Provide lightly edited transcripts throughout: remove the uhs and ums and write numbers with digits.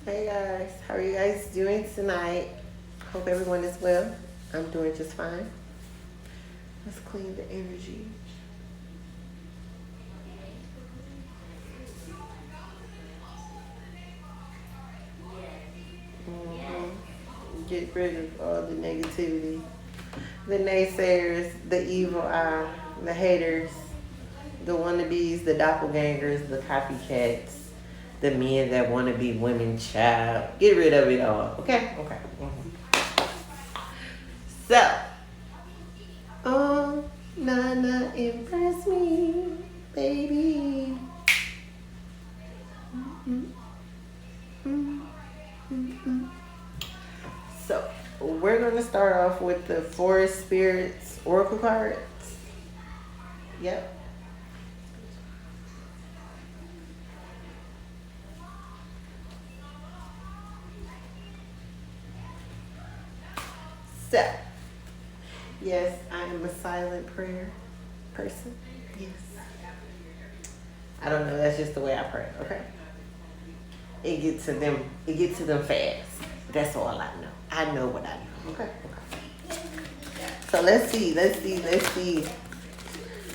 Hey guys, how are you guys doing tonight? Hope everyone is well. I'm doing just fine. Let's clean the energy. Get rid of all the negativity, the naysayers, the evil eye, the haters, the wannabes, the doppelgangers, the copycats, the men that want to be women child. Get rid of it all. Okay? Okay. So, oh, Nana, impress me, baby. So, we're going to start off with the Forest Spirits Oracle cards. Yep. So, yes, I am a silent prayer person. Yes. I don't know, that's just the way I pray, okay? It gets to them. It gets to them fast. That's all I know. I know what I know. Okay. Okay. So let's see. Let's see. Let's see.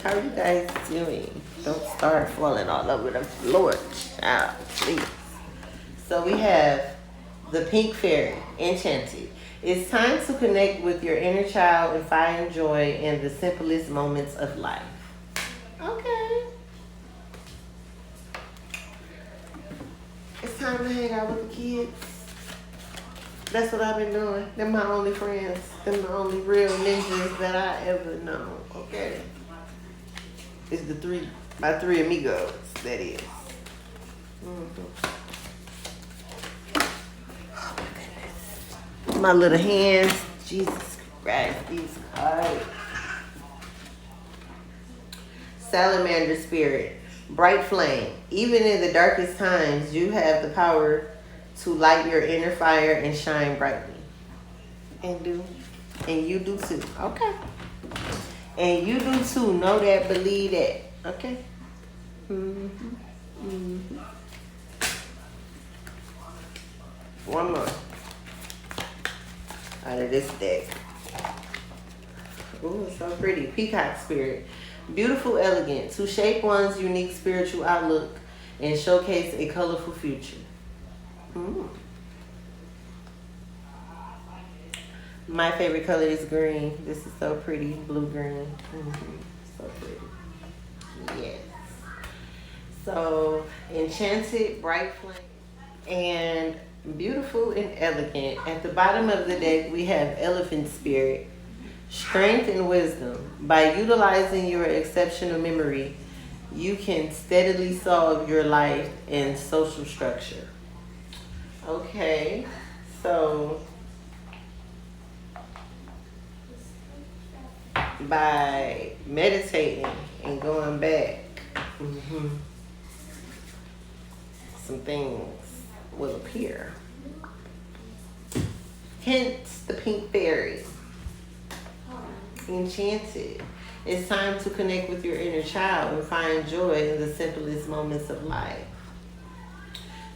How are you guys doing? Don't start falling all over the floor, child. Please. So we have the Pink Fairy, Enchanted. It's time to connect with your inner child and find joy in the simplest moments of life. Okay. It's time to hang out with the kids. That's what I've been doing. They're my only friends. They're my only real ninjas that I ever know. Okay. It's my three amigos, that is. Mm-hmm. Oh my goodness. My little hands. Jesus Christ, these cards. Salamander spirit. Bright flame. Even in the darkest times, you have the power to light your inner fire and shine brightly. And you do too. Okay. And you do too. Know that, believe that. Okay. Mm-hmm. Mm-hmm. One more. Out of this deck. Ooh, it's so pretty. Peacock spirit. Beautiful, elegant, to shape one's unique spiritual outlook and showcase a colorful future. My favorite color is green. This is so pretty, blue-green. So pretty. Yes. So, enchanted, bright flame, and beautiful and elegant. At the bottom of the deck, we have elephant spirit. Strength and wisdom. By utilizing your exceptional memory, you can steadily solve your life and social structure. Okay, so by meditating and going back, some things will appear. Hence the pink fairy. Enchanted. It's time to connect with your inner child and find joy in the simplest moments of life.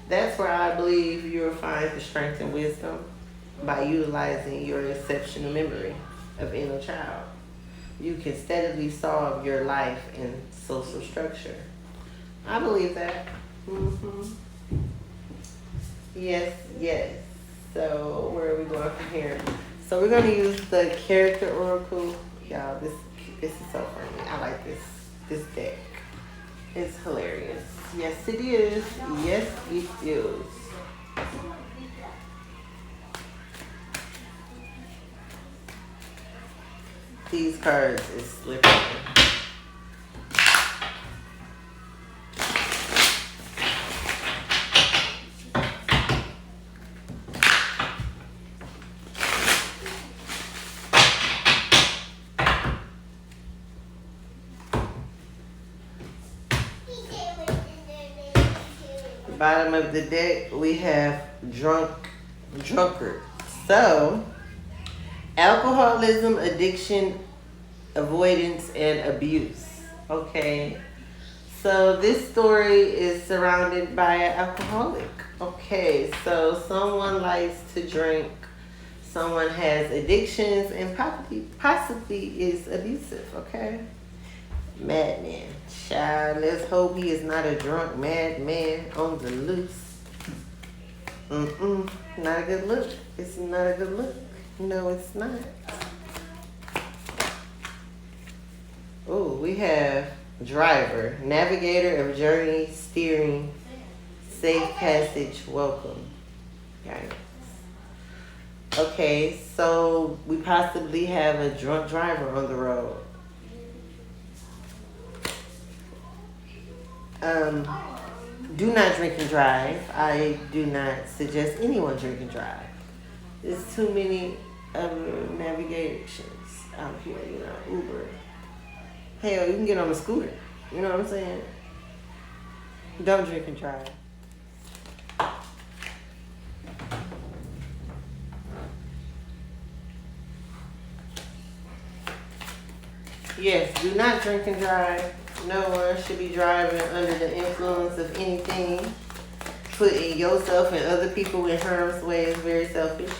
That's where I believe you'll find the strength and wisdom by utilizing your exceptional memory of inner child. You can steadily solve your life and social structure. I believe that. Yes, yes. So where are we going from here? So we're going to use the character oracle. Y'all, this is so funny. I like this deck. It's hilarious. Yes, it is. Yes, it is. These cards is slippery. Bottom of the deck, we have drunkard. So, alcoholism, addiction, avoidance, and abuse. Okay. So this story is surrounded by an alcoholic. Okay, so someone likes to drink, someone has addictions, and possibly is abusive, okay? Madman. Child, let's hope he is not a drunk madman on the loose. Not a good look. It's not a good look. No, it's not. Oh, we have driver, navigator of journey, steering, safe passage, welcome. Guidance. Okay, so we possibly have a drunk driver on the road. Do not drink and drive. I do not suggest anyone drink and drive. There's too many other navigations out here, Uber. Hell, you can get on a scooter. You know what I'm saying? Don't drink and drive. Yes, do not drink and drive. No one should be driving under the influence of anything. Putting yourself and other people in harm's way is very selfish.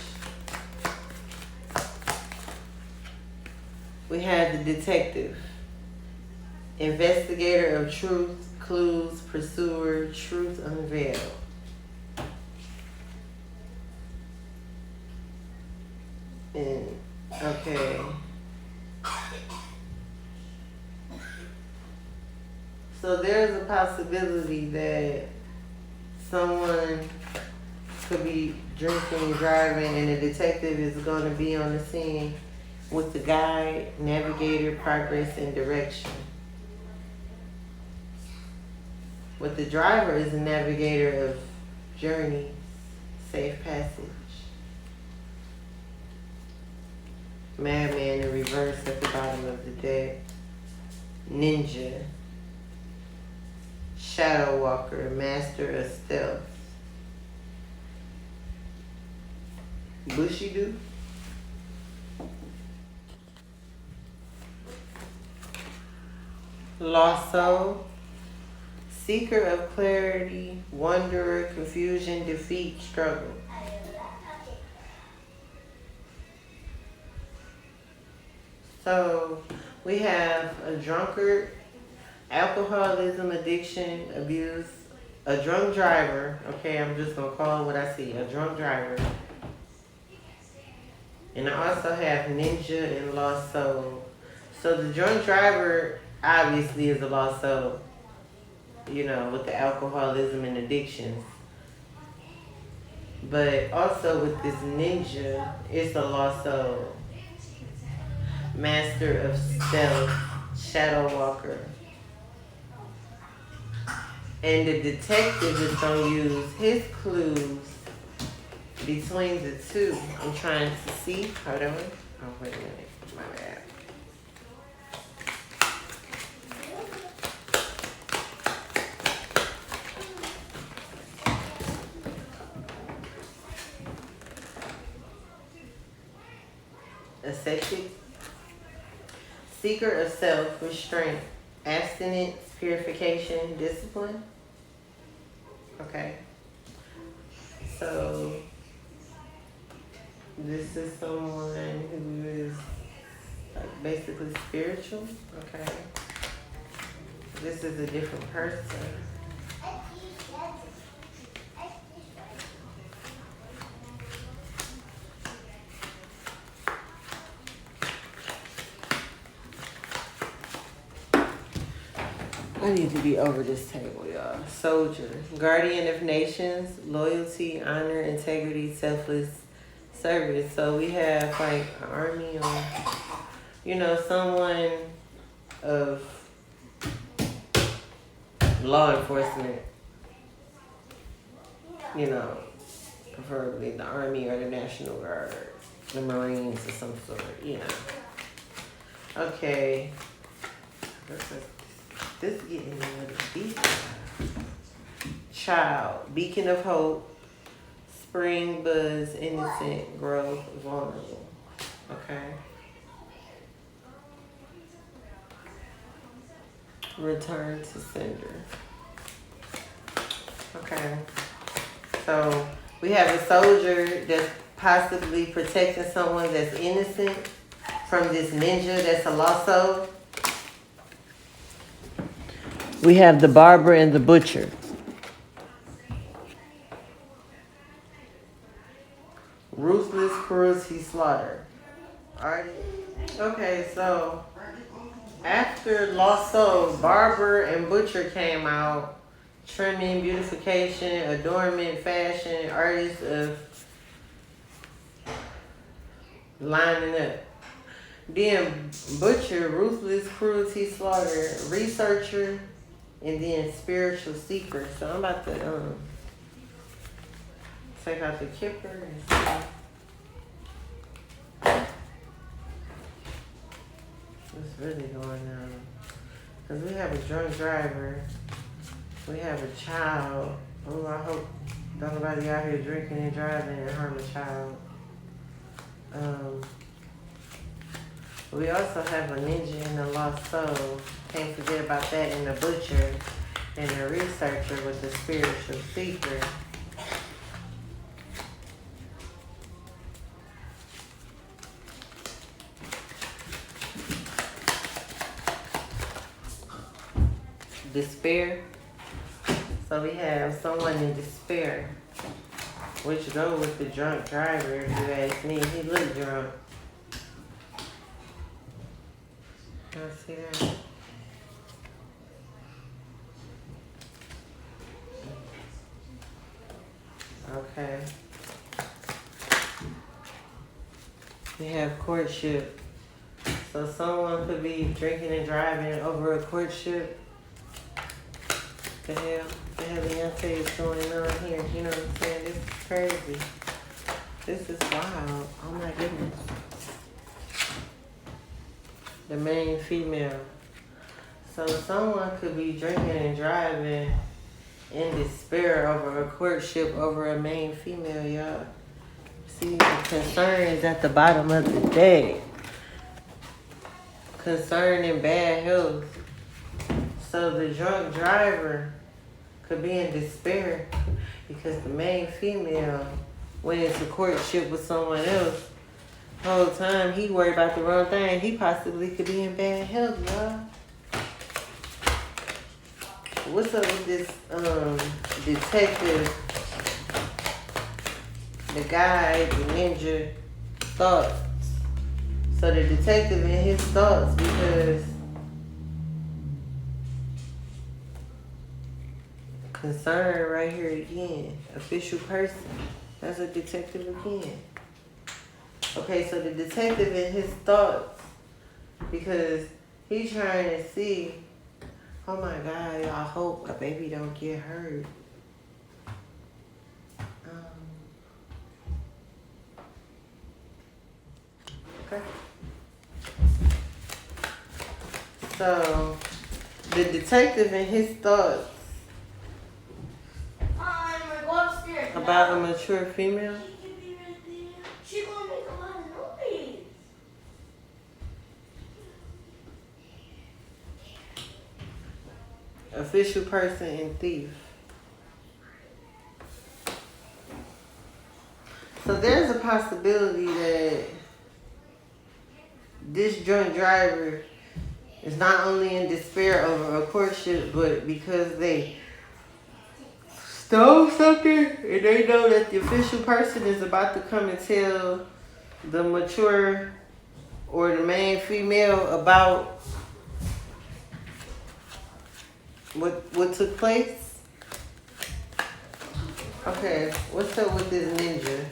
We have the detective. Investigator of truth, clues, pursuer, truth unveiled. And, okay. So there's a possibility that someone could be drinking, driving, and the detective is going to be on the scene with the guide, navigator, progress, and direction. But the driver is a navigator of journey, safe passage. Madman in reverse at the bottom of the deck. Ninja. Shadow walker, master of stealth. Bushy-doo. Lost soul. Seeker of clarity, wanderer, confusion, defeat, struggle. So we have a drunkard, alcoholism, addiction, abuse, a drunk driver. Okay, I'm just going to call it what I see, a drunk driver. And I also have ninja and lost soul. So the drunk driver obviously is a lost soul, with the alcoholism and addictions. But also with this ninja, it's a lost soul. Master of stealth, shadow walker. And the detective is going to use his clues between the two. I'm trying to see. Hold on. Oh, wait a minute. My bad. Ascetic. Seeker of self, restraint, abstinence, purification, discipline. Okay. So this is someone who is basically spiritual. Okay. This is a different person. I need to be over this table, y'all. Soldier, guardian of nations, loyalty, honor, integrity, selfless service. So we have like an army or, someone of law enforcement, preferably the army or the National Guard, the Marines or some sort, Okay. This is getting a little deep. Child, beacon of hope, spring buzz, innocent, growth, vulnerable. Okay. Return to sender. Okay. So we have a soldier that's possibly protecting someone that's innocent from this ninja that's a lost soul. We have the barber and the butcher. Ruthless cruelty slaughter. Alright. Okay, so after Lost Souls, barber and butcher came out. Trimming, beautification, adornment, fashion, artists of lining up. Then butcher, ruthless cruelty slaughter, researcher, and then spiritual seeker. So I'm about to take out the kipper and see what's really going on. Because we have a drunk driver. We have a child. Oh, I hope nobody out here drinking and driving and harm a child. We also have a ninja and a lost soul. Can't forget about that, and the butcher and the researcher with the spiritual seeker. Despair. So we have someone in despair, which go with the drunk driver, if you ask me. He looked drunk. I see that. Okay. We have courtship. So someone could be drinking and driving over a courtship. The hell Beyonce is going on here? You know what I'm saying? This is crazy. This is wild. Oh my goodness. The main female. So someone could be drinking and driving in despair over a courtship over a main female, y'all. See, the concern is at the bottom of the deck. Concern and bad health. So the drunk driver could be in despair because the main female went into courtship with someone else. The whole time he worried about the wrong thing. He possibly could be in bad health, y'all. What's up with this detective? The guy, the ninja, thoughts. So the detective in his thoughts because concern right here again. Official person. That's a detective again. Okay, so the detective in his thoughts because he's trying to see, oh my God, I hope a baby don't get hurt. Okay. So the detective in his thoughts about a mature female. She gonna make a lot of noise. Official person and thief. So there's a possibility that this drunk driver is not only in despair over a courtship, but because they stole something and they know that the official person is about to come and tell the mature or the main female about what took place. Okay, what's up with this ninja?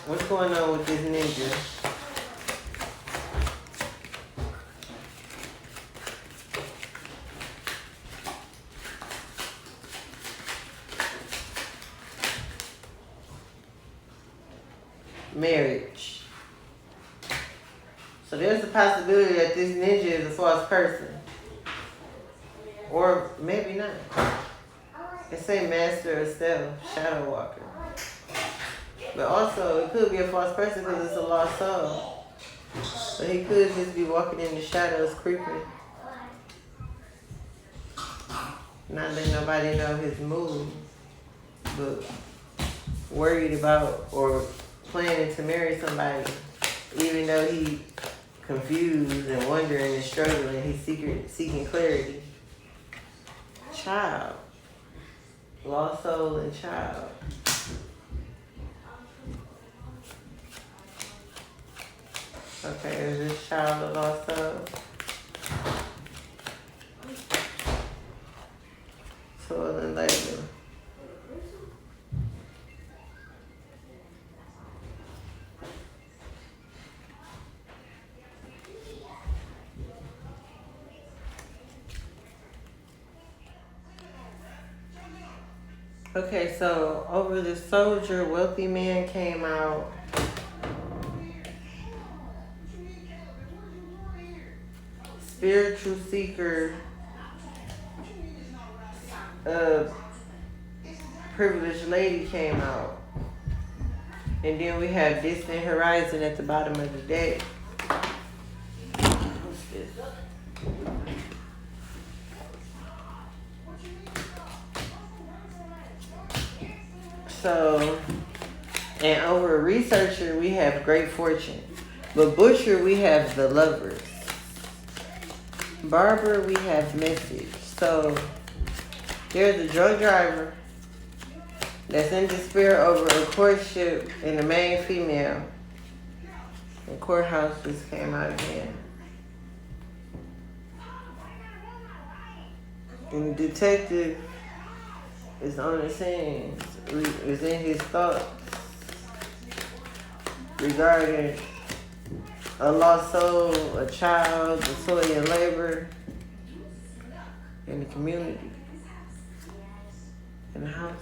What's going on with this ninja? Marriage. So there's a possibility that this ninja is a false person. Or maybe not. It say master of self, shadow walker. But also it could be a false person because it's a lost soul. So he could just be walking in the shadows creeping. Not letting nobody know his moves. but worried about or planning to marry somebody, even though he confused and wondering and struggling, he's seeking clarity. Child. Lost soul and child. Okay, is this child a lost soul? Soul and labor. Okay, so over the soldier, wealthy man came out. Spiritual seeker, privileged lady came out. And then we have distant horizon at the bottom of the deck. What's this? So, and over researcher, we have great fortune. But butcher, we have the lovers. Barber, we have message. So, there's a drunk driver that's in despair over a courtship and the main female. The courthouse just came out again. And the detective is on the scene, is in his thoughts regarding a lost soul, a child, the soil and labor in the community, in the house.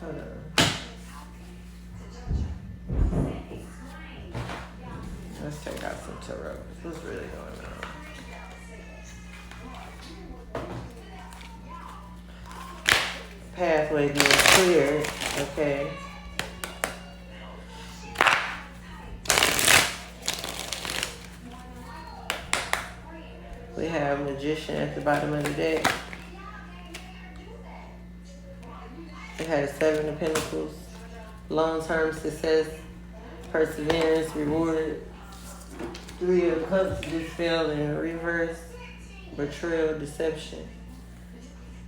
Hold on. Let's check out some tarot. What's really going on? Pathway being cleared. Okay. We have magician at the bottom of the deck. It has 7 of Pentacles. Long-term success, perseverance, rewarded. 3 of Cups, dispelled in reverse. Betrayal, deception.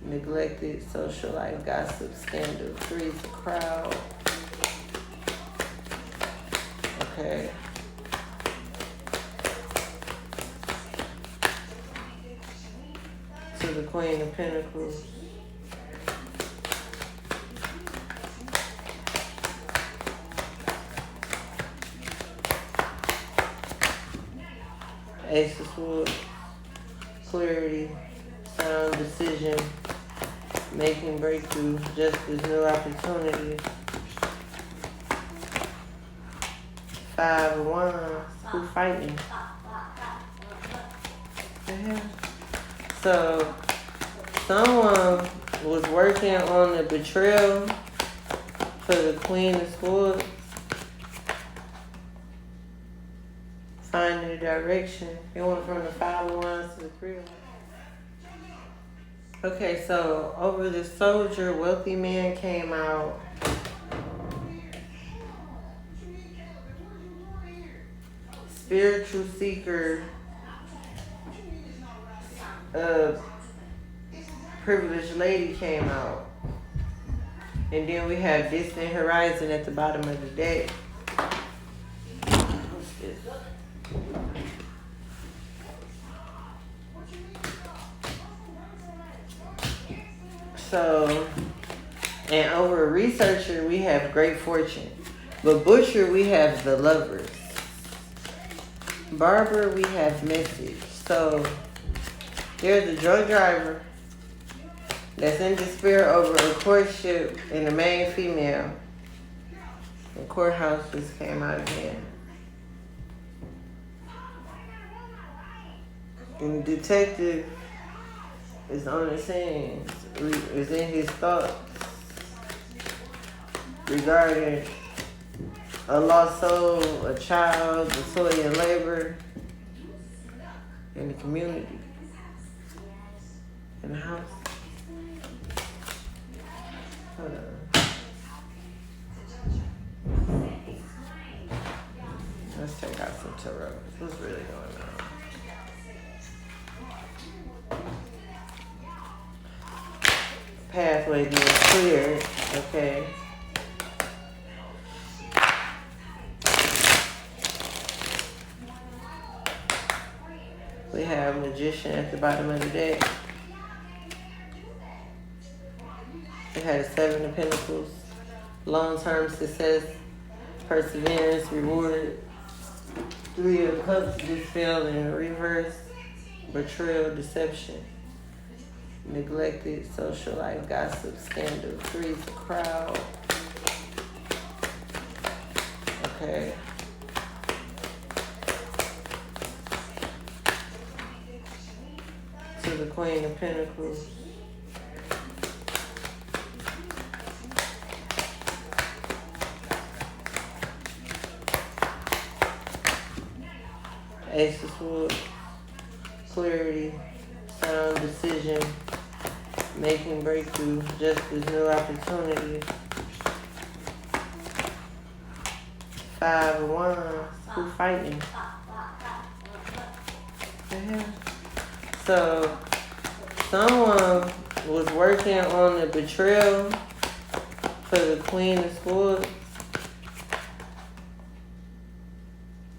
Neglected, social life, gossip, scandal. 3 is the crowd. Okay. To the Queen of Pentacles. Ace of Swords. Clarity, sound decision, making breakthrough, justice, new opportunity. 5 of Wands. Who fighting? So, someone was working on the betrayal for the Queen of Swords. Finding the direction. It went from the 5 of Wands to the 3 of Wands. Okay, so over the soldier, wealthy man came out. Spiritual seeker, privileged lady came out. And then we have distant horizon at the bottom of the deck. What's this? So, and over researcher, we have great fortune. But butcher, we have the lovers. Barber, we have message. So, there's a drunk driver that's in despair over a courtship and the main female. The courthouse just came out again. And the detective is on the scene, is in his thoughts regarding a lost soul, a child, the soil and labor in the community, in the house. Hold on. Let's check out some tarot. What's really going on? Pathway being cleared. Okay. We have Magician at the bottom of the deck. We had a Seven of Pentacles. Long-term success, perseverance, reward. Three of Cups just fell in reverse. Betrayal, deception. Neglected, social life, gossip, scandal. Three's a crowd. Okay. To the Queen of Pentacles. Ace of Swords. Clarity, sound decision, making breakthrough, justice, new opportunity. Five of Wands. Who fighting? Yeah. So someone was working on the betrayal for the Queen of Swords,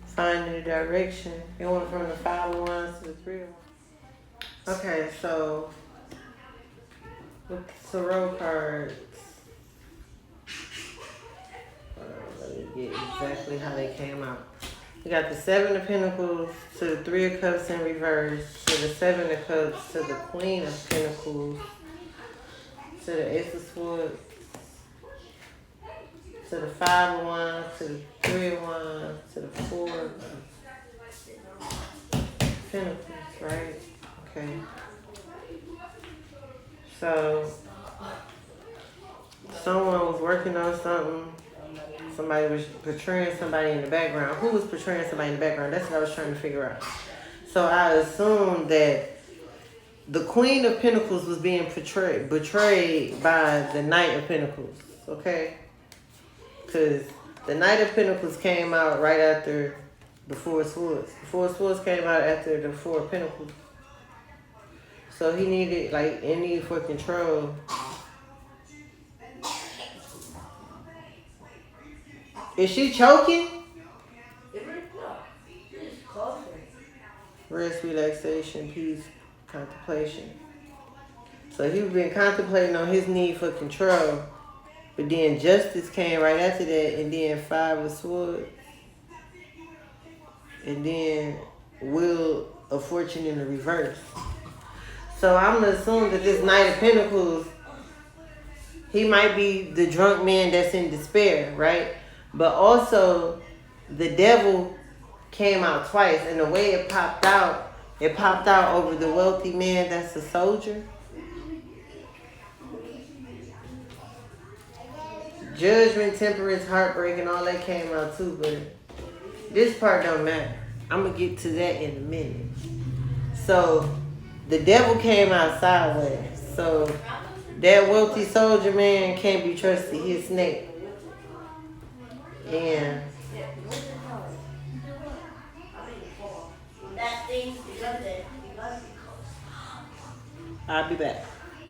finding a direction. It went from the Five of Wands to the Three of Wands. Okay, so with the tarot cards, let me get exactly how they came out. You got the Seven of Pentacles to the Three of Cups in reverse, to the Seven of Cups, to the Queen of Pentacles, to the Ace of Swords, to the Five of Wands, to the Three of Wands, to the Four of Pentacles, right? Okay. So, someone was working on something. Somebody was portraying somebody in the background. Who was portraying somebody in the background? That's what I was trying to figure out. So I assumed that the Queen of Pentacles was being betrayed by the Knight of Pentacles. Okay? Because the Knight of Pentacles came out right after the Four of Swords. The Four of Swords came out after the Four of Pentacles. So he needed, any for control. Is she choking? Rest, relaxation, peace, contemplation. So he's been contemplating on his need for control. But then justice came right after that. And then Five of Swords. And then Wheel of Fortune in the reverse. So I'm going to assume that this Knight of Pentacles, he might be the drunk man that's in despair, right? But also, the Devil came out twice. And the way it popped out over the wealthy man that's a soldier. Judgment, temperance, heartbreak, and all that came out too. But this part don't matter. I'm going to get to that in a minute. So, the Devil came out sideways. So, that wealthy soldier man can't be trusted. He's a snake. And I'll be back.